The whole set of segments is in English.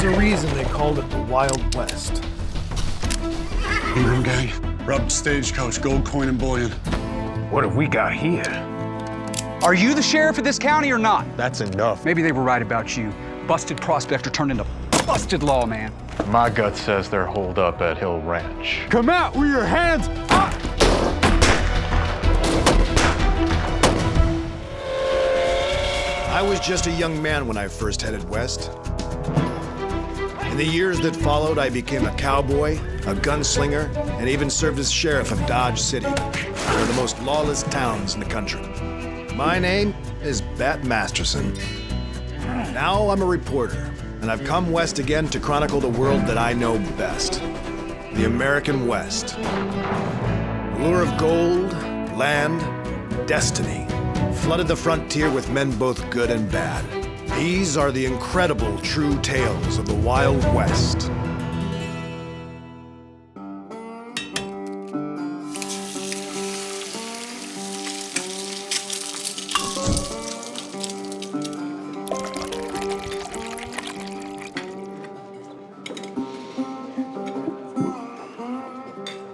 There's a reason they called it the Wild West. Ingram gang, robbed stagecoach, gold coin and bullion. What have we got here? Are you the sheriff of this county or not? That's enough. Maybe they were right about you. Busted prospector turned into busted lawman. My gut says they're holed up at Hill Ranch. Come out with your hands up! I was just a young man when I first headed west. In the years that followed, I became a cowboy, a gunslinger, and even served as sheriff of Dodge City, one of the most lawless towns in the country. My name is Bat Masterson. Now I'm a reporter, and I've come west again to chronicle the world that I know best, the American West. Lure of gold, land, destiny flooded the frontier with men both good and bad. These are the incredible true tales of the Wild West.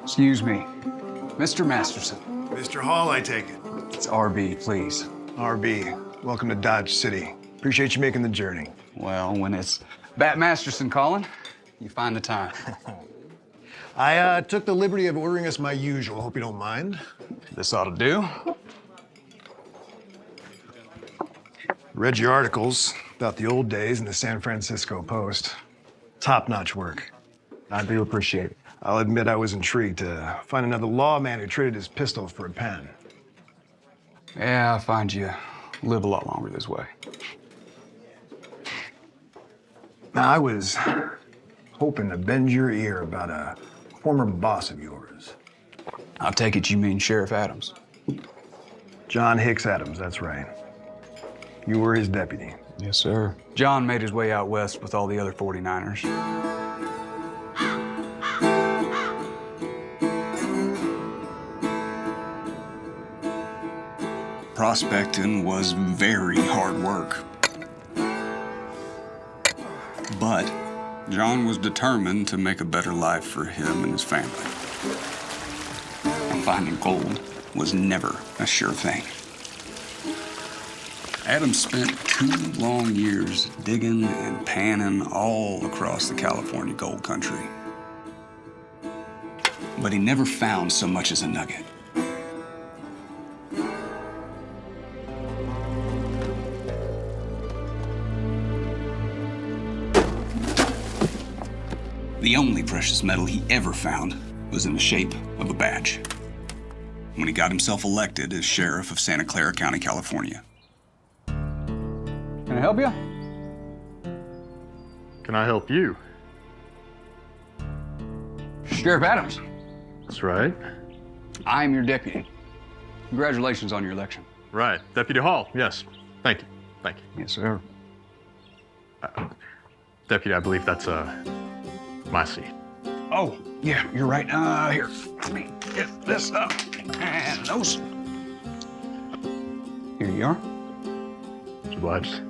Excuse me. Mr. Masterson. Mr. Hall, I take it. It's RB, please. RB, welcome to Dodge City. Appreciate you making the journey. Well, when it's Bat Masterson calling, you find the time. I took the liberty of ordering us my usual. Hope you don't mind. This ought to do. Read your articles about the old days in the San Francisco Post. Top-notch work. I do appreciate it. I'll admit I was intrigued to find another lawman who traded his pistol for a pen. Yeah, I find you live a lot longer this way. Now, I was hoping to bend your ear about a former boss of yours. I'll take it you mean Sheriff Adams. John Hicks Adams, that's right. You were his deputy. Yes, sir. John made his way out west with all the other 49ers. Prospecting was very hard work. But John was determined to make a better life for him and his family. And finding gold was never a sure thing. Adams spent 2 long years digging and panning all across the California gold country. But he never found so much as a nugget. The only precious metal he ever found was in the shape of a badge when he got himself elected as sheriff of Santa Clara County, California. Can I help you? Can I help you? Sheriff Adams, That's right. I am your deputy. Congratulations on your election. Right. Deputy Hall, yes. Thank you. Thank you. Yes, sir. Deputy, I believe that's my seat. Oh, yeah, you're right. Here, let me get this up. And those. Here you are. Much obliged.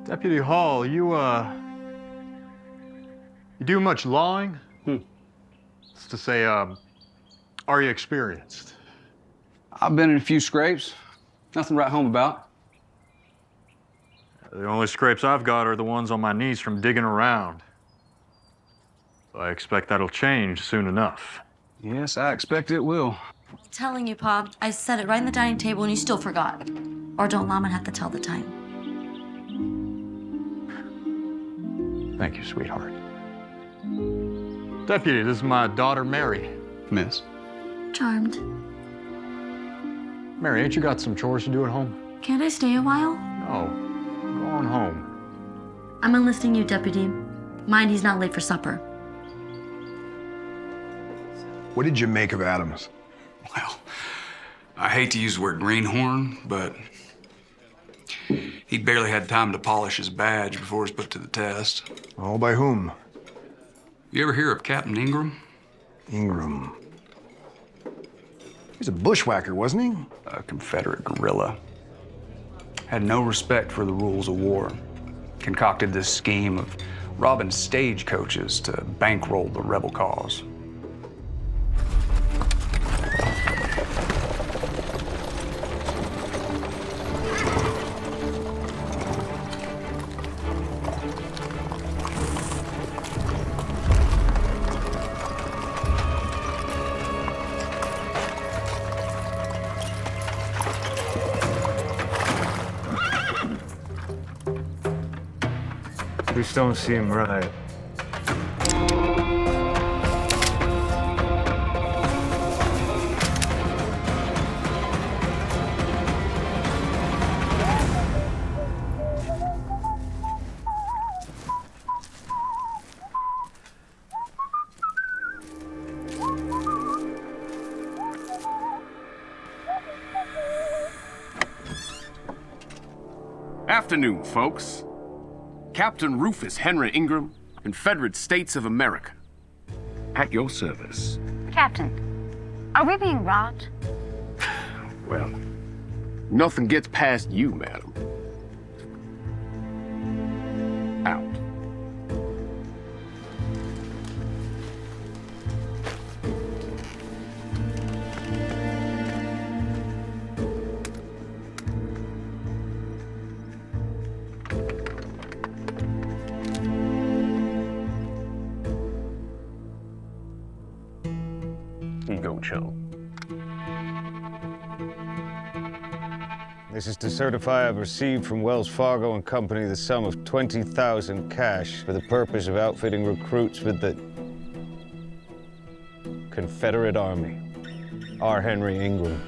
Deputy Hall, you do much lawing? It's to say, are you experienced? I've been in a few scrapes. Nothing to write home about. The only scrapes I've got are the ones on my knees from digging around. So I expect that'll change soon enough. Yes, I expect it will. I'm telling you, Pa, I said it right on the dining table and you still forgot. Or don't Lawman have to tell the time? Thank you, sweetheart. Deputy, this is my daughter, Mary. Miss. Charmed. Mary, ain't you got some chores to do at home? Can't I stay a while? No. Go on home. I'm enlisting you, Deputy. Mind he's not late for supper. What did you make of Adams? Well, I hate to use the word greenhorn, but he barely had time to polish his badge before it was put to the test. Oh, by whom? You ever hear of Captain Ingram? Ingram. He's a bushwhacker, wasn't he? A Confederate guerrilla. Had no respect for the rules of war. Concocted this scheme of robbing stagecoaches to bankroll the rebel cause. This don't seem right. Afternoon, folks. Captain Rufus Henry Ingram, Confederate States of America. At your service. Captain, are we being robbed? Well, nothing gets past you, madam. Out. Ego chill. This is to certify I've received from Wells Fargo and Company the sum of $20,000 cash for the purpose of outfitting recruits with the Confederate Army. R. Henry Ingram.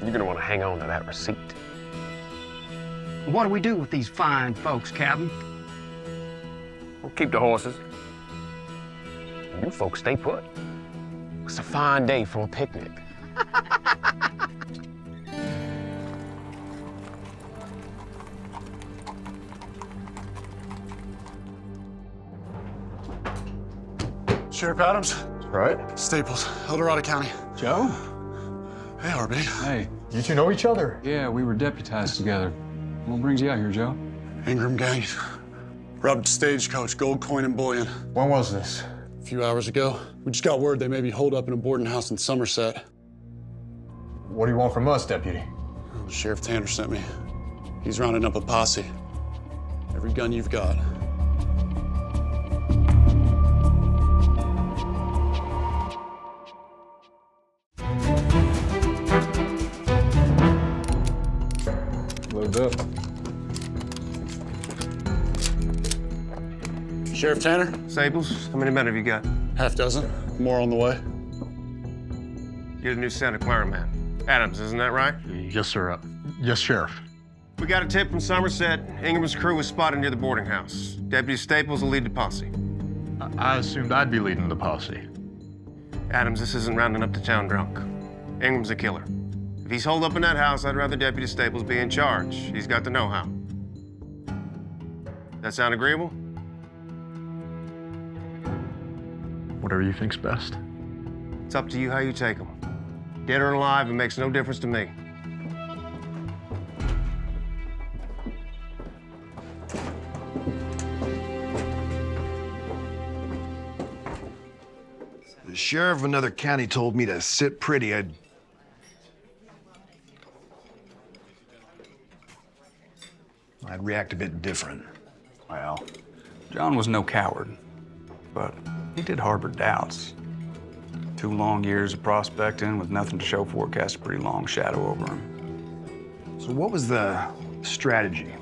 You're gonna want to hang on to that receipt. What do we do with these fine folks, Captain? We'll keep the horses. You folks stay put. It's a fine day for a picnic. Sheriff Adams, Right? Staples, El Dorado County. Joe? Hey, RB. Hey. You two know each other? Yeah, we were deputized together. What brings you out here, Joe? Ingram gang. Robbed stagecoach, gold coin and bullion. When was this? A few hours ago. We just got word they may be holed up in a boarding house in Somerset. What do you want from us, Deputy? Sheriff Tanner sent me. He's rounding up a posse. Every gun you've got. Load up. Sheriff Tanner? Staples, how many men have you got? Half dozen. More on the way. You're the new Santa Clara man. Adams, isn't that right? Yes, sir. Yes, Sheriff. We got a tip from Somerset. Ingram's crew was spotted near the boarding house. Deputy Staples will lead the posse. I assumed I'd be leading the posse. Adams, this isn't rounding up the town drunk. Ingram's a killer. If he's holed up in that house, I'd rather Deputy Staples be in charge. He's got the know-how. That sound agreeable? Whatever you think's best. It's up to you how you take them. Dead or alive, it makes no difference to me. The sheriff of another county told me to sit pretty. I'd react a bit different. Well, John was no coward, but he did harbor doubts. 2 long years of prospecting with nothing to show for it cast a pretty long shadow over him. So what was the strategy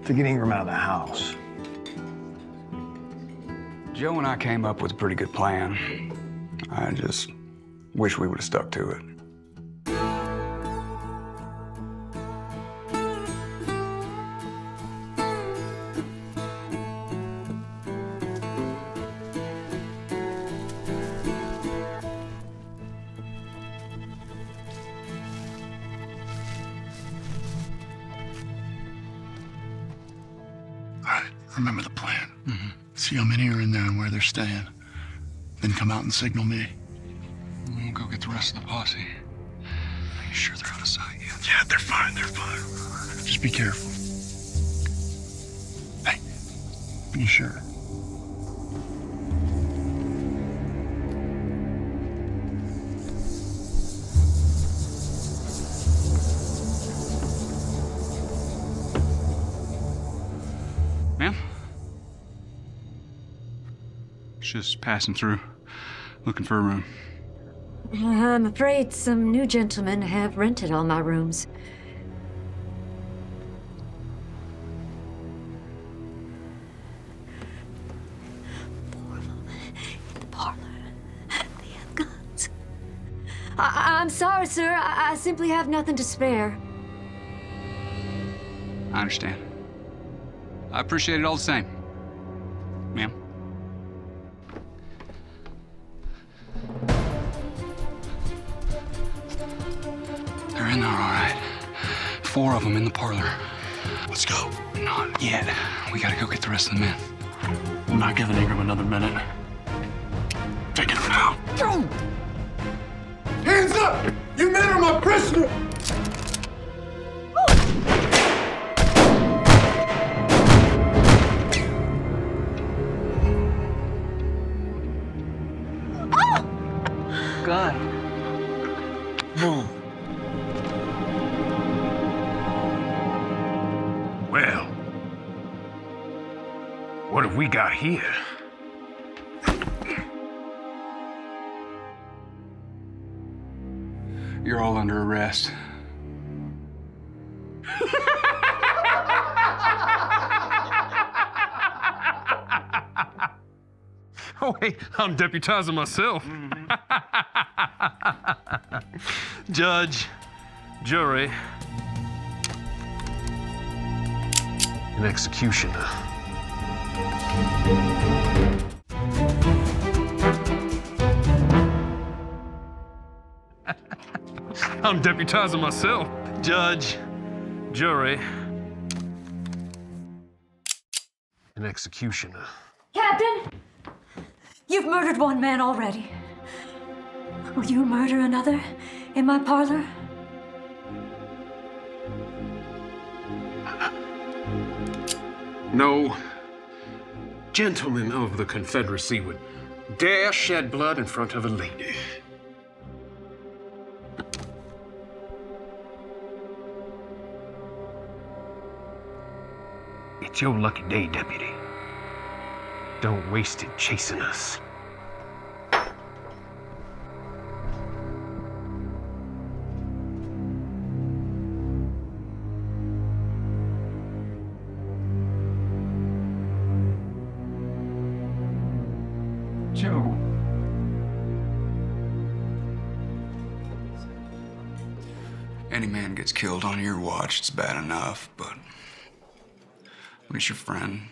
to get Ingram out of the house? Joe and I came up with a pretty good plan. I just wish we would have stuck to it. All right, remember the plan. See how many are in there and where they're staying. Then come out and signal me. We'll go get the rest of the posse. Are you sure they're out of sight yet? Yeah, they're fine, they're fine. Just be careful. Hey, be sure. Ma'am? Just passing through, looking for a room. I'm afraid some new gentlemen have rented all my rooms. Four of them in the parlor. They have guns. I'm sorry, sir. I simply have nothing to spare. I understand. I appreciate it all the same. Ma'am? They're in there, all right. 4 of them in the parlor. Let's go. Not yet. We gotta go get the rest of the men. I'm not giving Ingram another minute. Taking him now. Hands up! You men are my prisoner! God. Move. Well, what have we got here? You're all under arrest. Oh, hey, I'm deputizing myself. Judge, jury, and executioner. I'm deputizing myself. Judge, jury, and executioner. Captain! You've murdered one man already. Will you murder another in my parlor? No gentleman of the Confederacy would dare shed blood in front of a lady. It's your lucky day, Deputy. Don't waste it chasing us. Joe. Any man gets killed on your watch, it's bad enough, but when it's your friend.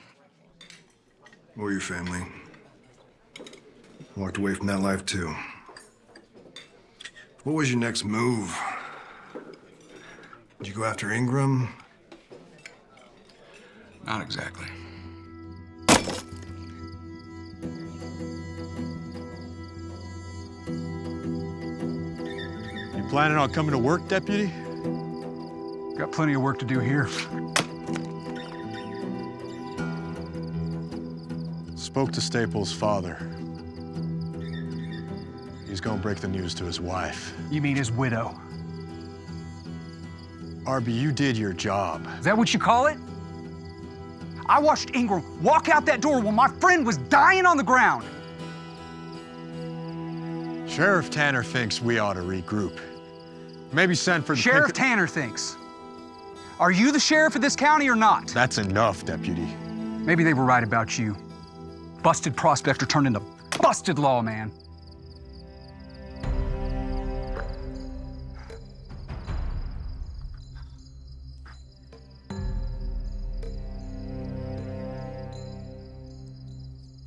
Or your family. Walked away from that life, too. What was your next move? Did you go after Ingram? Not exactly. You planning on coming to work, Deputy? Got plenty of work to do here. Spoke to Staples' father. He's gonna break the news to his wife. You mean his widow? Arby, you did your job. Is that what you call it? I watched Ingram walk out that door while my friend was dying on the ground. Sheriff Tanner thinks we ought to regroup. Maybe send for the Sheriff Tanner thinks. Are you the sheriff of this county or not? That's enough, Deputy. Maybe they were right about you. Busted prospector turned into busted lawman.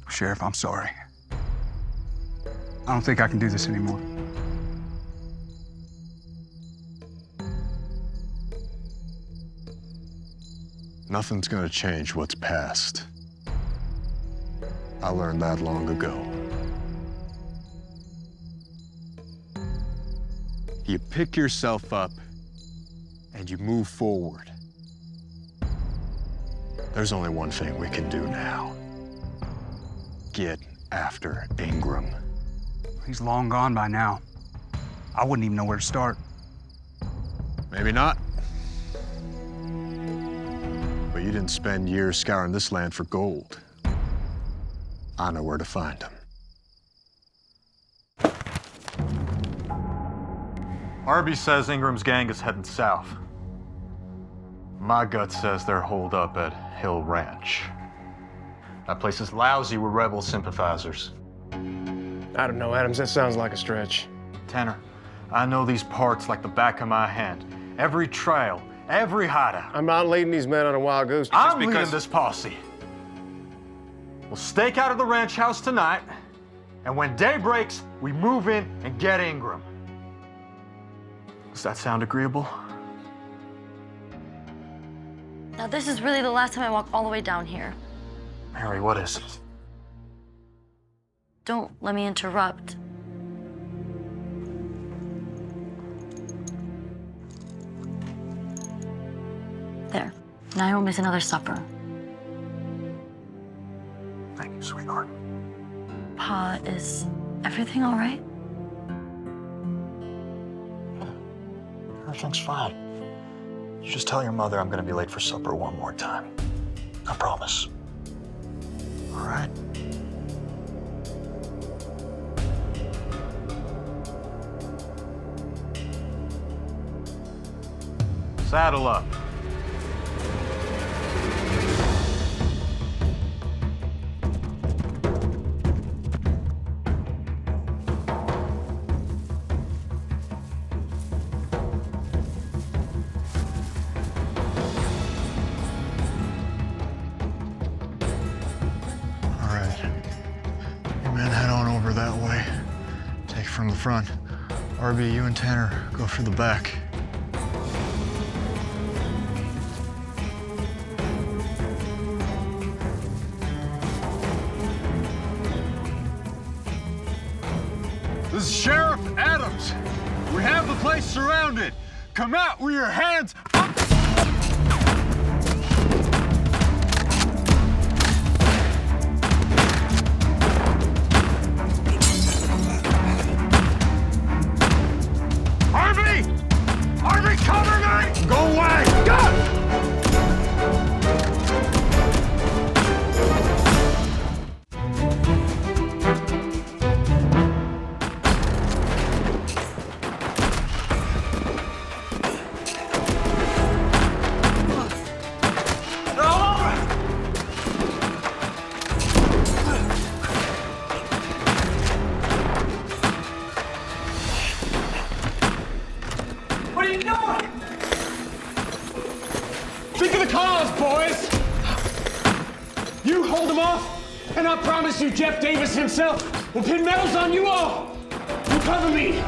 Sheriff, I'm sorry. I don't think I can do this anymore. Nothing's gonna change what's past. I learned that long ago. You pick yourself up and you move forward. There's only one thing we can do now. Get after Ingram. He's long gone by now. I wouldn't even know where to start. Maybe not. But you didn't spend years scouring this land for gold. I know where to find him. Arby says Ingram's gang is heading south. My gut says they're holed up at Hill Ranch. That place is lousy with rebel sympathizers. I don't know, Adams. That sounds like a stretch. Tanner, I know these parts like the back of my hand. Every trail, every hideout. I'm not leading these men on a wild goose chase I'm because... leading this posse. We'll stake out of the ranch house tonight, and when day breaks, we move in and get Ingram. Does that sound agreeable? Now, this is really the last time I walk all the way down here. Mary, what is it? Don't let me interrupt. There. Now I won't miss another supper. Thank you, sweetheart. Pa, is everything all right? Everything's fine. You just tell your mother I'm gonna be late for supper one more time. I promise. All right? Saddle up. From the front. RB, you and Tanner go for the back. This is Sheriff Adams. We have the place surrounded. Come out with your hands up. Cover me! Go away! Go! What are you doing? Think of the cause, boys! You hold them off, and I promise you Jeff Davis himself will pin medals on you all! You cover me!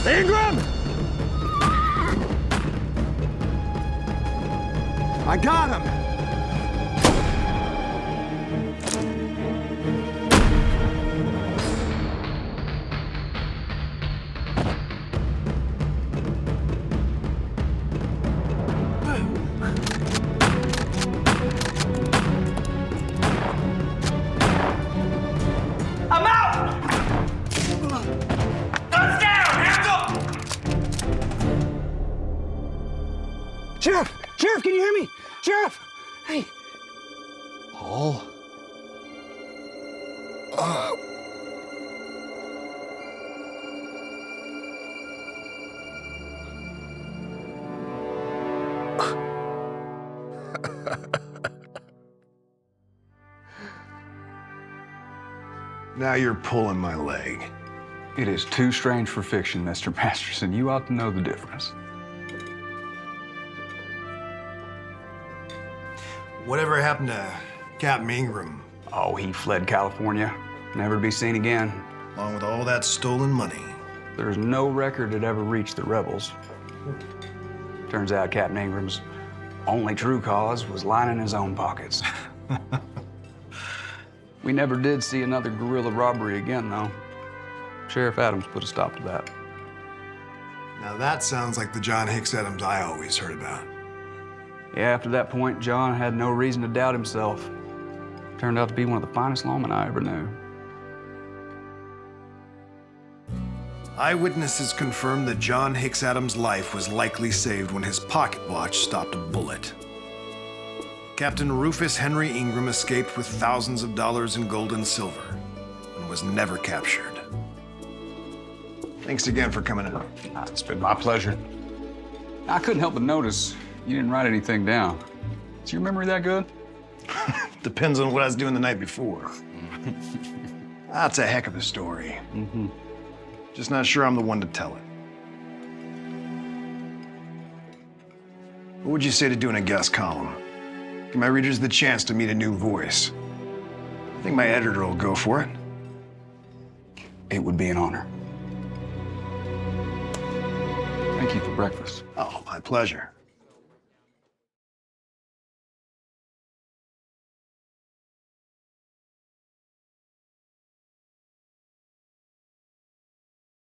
Ingram! I got him! I'm out! Guns down! Hands up! Sheriff! Sheriff, can you hear me? Sheriff! Hey. Paul? Now you're pulling my leg. It is too strange for fiction, Mr. Masterson. You ought to know the difference. Whatever happened to Captain Ingram? Oh, he fled California, never to be seen again. Along with all that stolen money. There's no record that ever reached the rebels. Turns out Captain Ingram's only true cause was lining his own pockets. We never did see another guerrilla robbery again, though. Sheriff Adams put a stop to that. Now that sounds like the John Hicks Adams I always heard about. Yeah, after that point, John had no reason to doubt himself. Turned out to be one of the finest lawmen I ever knew. Eyewitnesses confirmed that John Hicks Adams' life was likely saved when his pocket watch stopped a bullet. Captain Rufus Henry Ingram escaped with thousands of dollars in gold and silver and was never captured. Thanks again for coming in. It's been my pleasure. I couldn't help but notice you didn't write anything down. Is your memory that good? Depends on what I was doing the night before. That's a heck of a story. Just not sure I'm the one to tell it. What would you say to doing a guest column? Give my readers the chance to meet a new voice. I think my editor will go for it. It would be an honor. Thank you for breakfast. Oh, my pleasure.